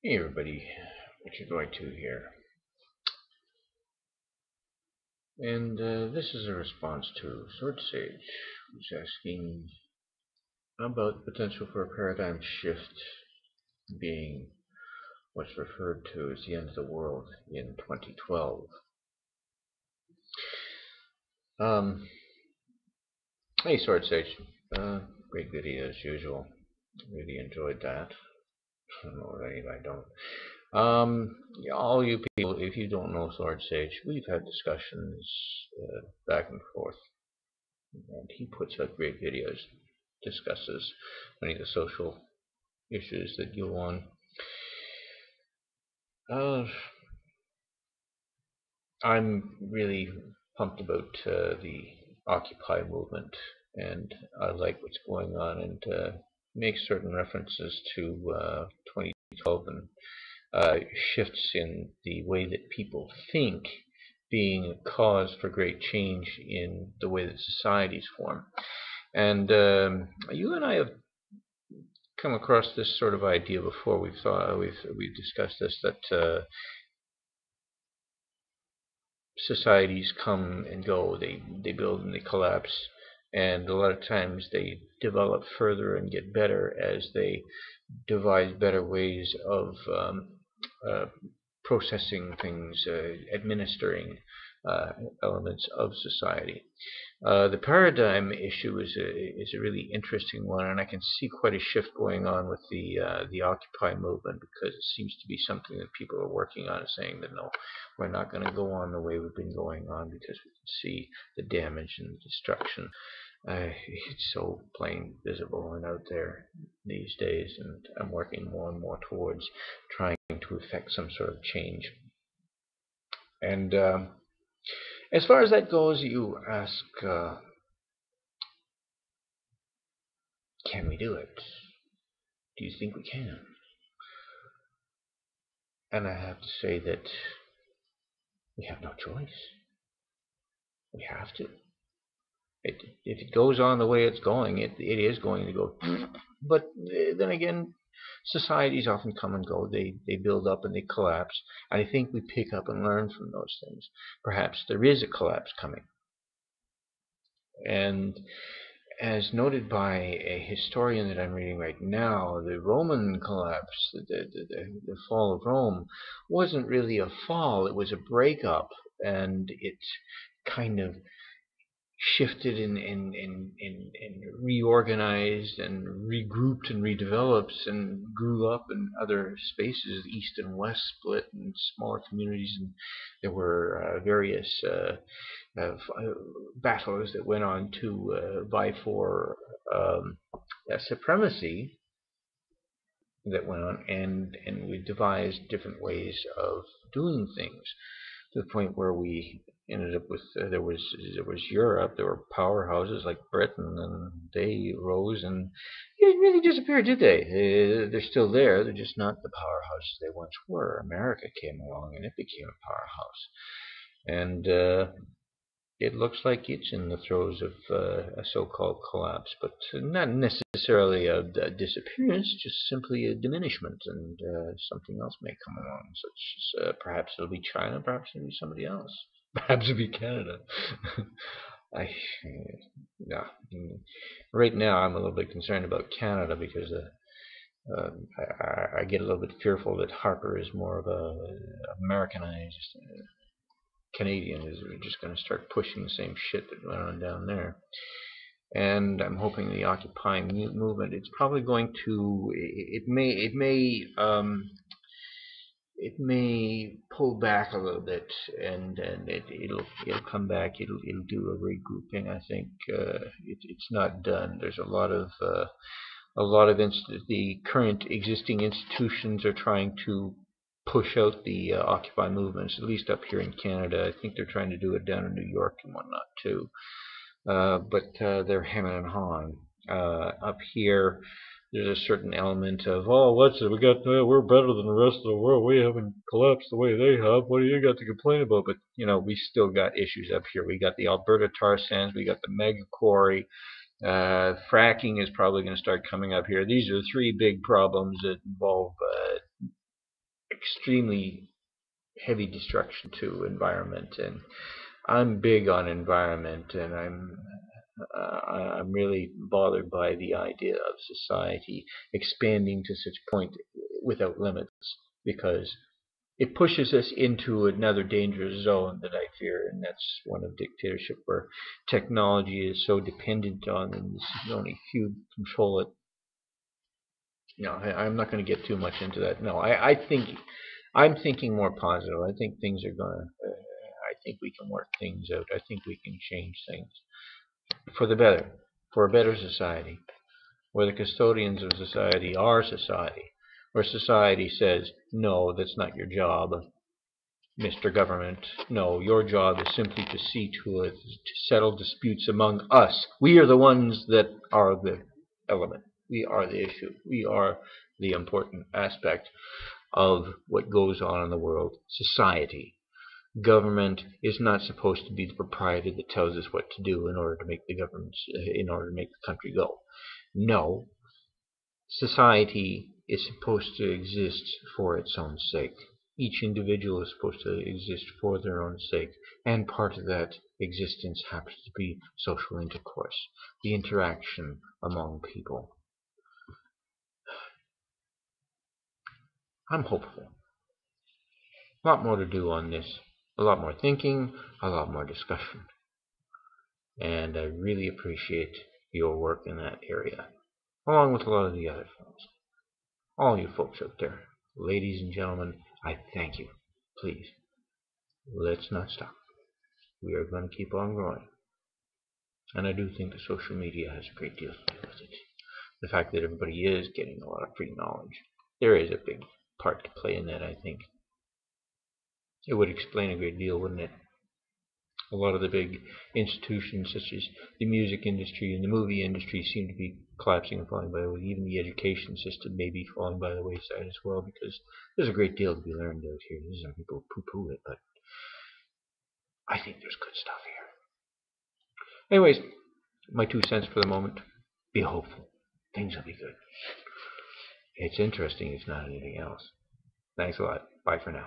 Hey everybody, Richard Roy 2 here. And this is a response to Swordsage, who's asking about the potential for a paradigm shift being what's referred to as the end of the world in 2012. Um, hey Swordsage, great video as usual. Really enjoyed that. Alright, I don't. All you people, if you don't know Swordsage, we've had discussions back and forth. And he puts out great videos, discusses many of the social issues that go on. I'm really pumped about the Occupy movement, and I like what's going on, and makes certain references to 2012 and shifts in the way that people think being a cause for great change in the way that societies form. And you and I have come across this sort of idea before. We've discussed this, that societies come and go. They build and they collapse, and a lot of times they develop further and get better as they devise better ways of uh, processing things, administering elements of society. The paradigm issue is a really interesting one, and I can see quite a shift going on with the Occupy movement, because it seems to be something that people are working on, saying that no, we're not going to go on the way we've been going on because we can see the damage and the destruction. It's so plain visible and out there these days, and I'm working more and more towards trying to effect some sort of change. And as far as that goes, you ask, can we do it? Do you think we can? And I have to say that we have no choice. We have to. If it goes on the way it's going, it is going to go. But then again, societies often come and go. They build up and they collapse. And I think we pick up and learn from those things. Perhaps there is a collapse coming. And as noted by a historian that I'm reading right now, the Roman collapse, the fall of Rome, wasn't really a fall. It was a breakup, and it kind of shifted and reorganized and regrouped and redeveloped and grew up in other spaces, east and west split in smaller communities, and there were various battles that went on to vie for supremacy that went on, and we devised different ways of doing things, to the point where we ended up with there was Europe. There were powerhouses like Britain, and they rose and they didn't really disappear, did they? They're still there. They're just not the powerhouses they once were. America came along and it became a powerhouse, and it looks like it's in the throes of a so-called collapse, but not necessarily a disappearance, just simply a diminishment, and something else may come along, such as perhaps it'll be China, perhaps it'll be somebody else, perhaps it'll be Canada. I, yeah, right now I'm a little bit concerned about Canada, because I get a little bit fearful that Harper is more of a Americanized Canadians are just going to start pushing the same shit that went on down there. And I'm hoping the Occupy movement, it's probably going to, it may pull back a little bit, and it'll come back. It'll do a regrouping. I think it's not done. There's a lot of the current existing institutions are trying to push out the Occupy movements, at least up here in Canada. I think they're trying to do it down in New York and whatnot too. But they're hemming and hawing. Up here, there's a certain element of, oh, what's it? We're better than the rest of the world. We haven't collapsed the way they have. What do you got to complain about? But we still got issues up here. We got the Alberta tar sands. We got the mega quarry. Fracking is probably going to start coming up here. These are three big problems that involve extremely heavy destruction to environment. And I'm big on environment, and I'm really bothered by the idea of society expanding to such point without limits, because it pushes us into another dangerous zone that I fear, and that's one of dictatorship, where technology is so dependent on, and only few control it. No, I'm not going to get too much into that. No, I think I'm thinking more positive. I think things are going to. I think we can work things out. I think we can change things for the better, for a better society, where the custodians of society are society, where society says, no, that's not your job, Mr. Government. No, your job is simply to see to it, to settle disputes among us. We are the ones that are the element. We are the issue. We are the important aspect of what goes on in the world. Society. Government is not supposed to be the proprietor that tells us what to do in order to make in order to make the country go. No, society is supposed to exist for its own sake. Each individual is supposed to exist for their own sake, and part of that existence happens to be social intercourse, the interaction among people. I'm hopeful. A lot more to do on this, a lot more thinking, a lot more discussion. And I really appreciate your work in that area, along with a lot of the other folks. All you folks out there, ladies and gentlemen, I thank you. Please, let's not stop. We are going to keep on growing. And I do think that social media has a great deal to do with it. The fact that everybody is getting a lot of free knowledge, there is a big part to play in that, I think. It would explain a great deal, wouldn't it? A lot of the big institutions, such as the music industry and the movie industry, seem to be collapsing and falling by the way. Even the education system may be falling by the wayside as well, because there's a great deal to be learned out here. There's some people poo-poo it, but I think there's good stuff here. Anyways, my 2 cents for the moment. Be hopeful. Things will be good. It's interesting, if not anything else. Thanks a lot. Bye for now.